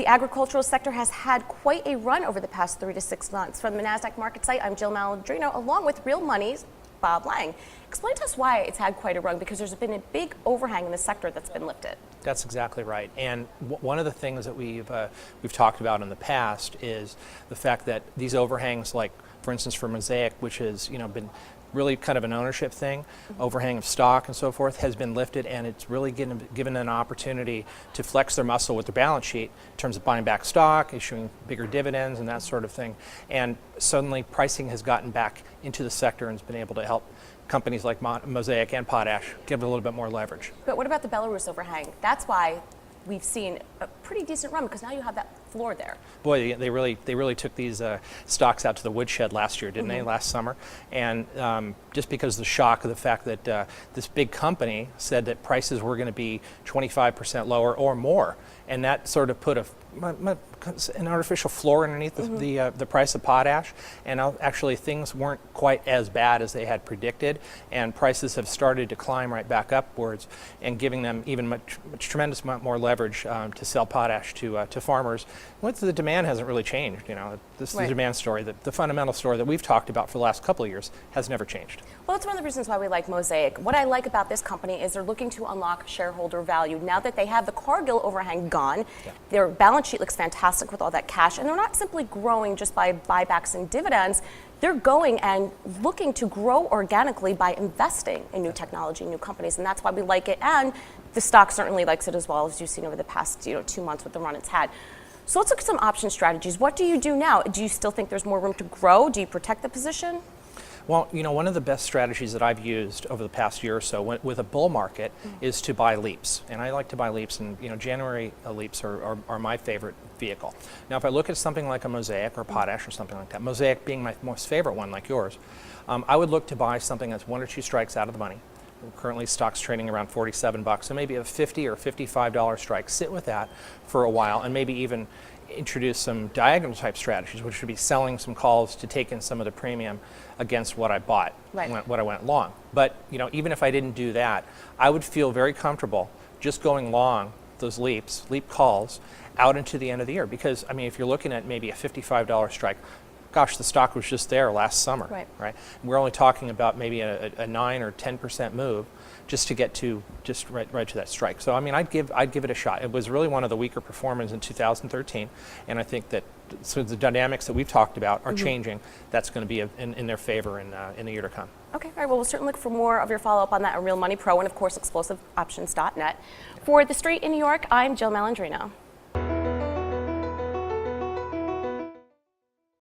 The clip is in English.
The agricultural sector has had quite a run over the past 3 to 6 months. From the NASDAQ market site, I'm Jill Malandrino, along with Real Money's Bob Lang. Explain to us why it's had quite a run, because there's been a big overhang in the sector that's been lifted. That's exactly right. And one of the things that we've talked about in the past is the fact that these overhangs, like for instance for Mosaic, which has been really kind of an ownership thing, overhang of stock and so forth, has been lifted, and it's really given an opportunity to flex their muscle with their balance sheet in terms of buying back stock, issuing bigger dividends and that sort of thing. And suddenly pricing has gotten back into the sector and has been able to help companies like Mosaic and Potash give it a little bit more leverage. But what about the Belarus overhang? That's why we've seen a pretty decent run, because now you have that floor there. Boy, they really took these stocks out to the woodshed last year, didn't they? Last summer, and just because of the shock of the fact that this big company said that prices were going to be 25% lower or more, and that sort of put an artificial floor underneath the price of potash, and actually things weren't quite as bad as they had predicted, and prices have started to climb right back upwards, and giving them even tremendous amount more leverage to sell potash to farmers. The demand hasn't really changed. This is the demand story. The fundamental story that we've talked about for the last couple of years has never changed. Well, that's one of the reasons why we like Mosaic. What I like about this company is they're looking to unlock shareholder value. Now that they have the Cargill overhang gone, their balance sheet looks fantastic with all that cash, and they're not simply growing just by buybacks and dividends. They're going and looking to grow organically by investing in new technology, new companies, and that's why we like it. And the stock certainly likes it as well, as you've seen over the past 2 months with the run it's had. So let's look at some option strategies. What do you do now? Do you still think there's more room to grow? Do you protect the position? Well, one of the best strategies that I've used over the past year or so with a bull market is to buy leaps. And I like to buy leaps, and January leaps are my favorite vehicle. Now, if I look at something like a Mosaic or Potash or something like that, Mosaic being my most favorite one like yours, I would look to buy something that's 1 or 2 strikes out of the money. Currently, stock's trading around $47, so maybe a $50 or $55 strike. Sit with that for a while, and maybe even introduce some diagonal type strategies, which would be selling some calls to take in some of the premium against what I bought, what I went long. But even if I didn't do that, I would feel very comfortable just going long those leap calls out into the end of the year. Because if you're looking at maybe a $55 strike, gosh, the stock was just there last summer, right? We're only talking about maybe a 9 or 10% move just to get to right to that strike. So I'd give it a shot. It was really one of the weaker performers in 2013, and I think that the dynamics that we've talked about are changing. That's going to be in their favor in the year to come. Okay, all right. Well, we'll certainly look for more of your follow-up on that at Real Money Pro, and of course, explosiveoptions.net. For The Street in New York, I'm Jill Malandrino.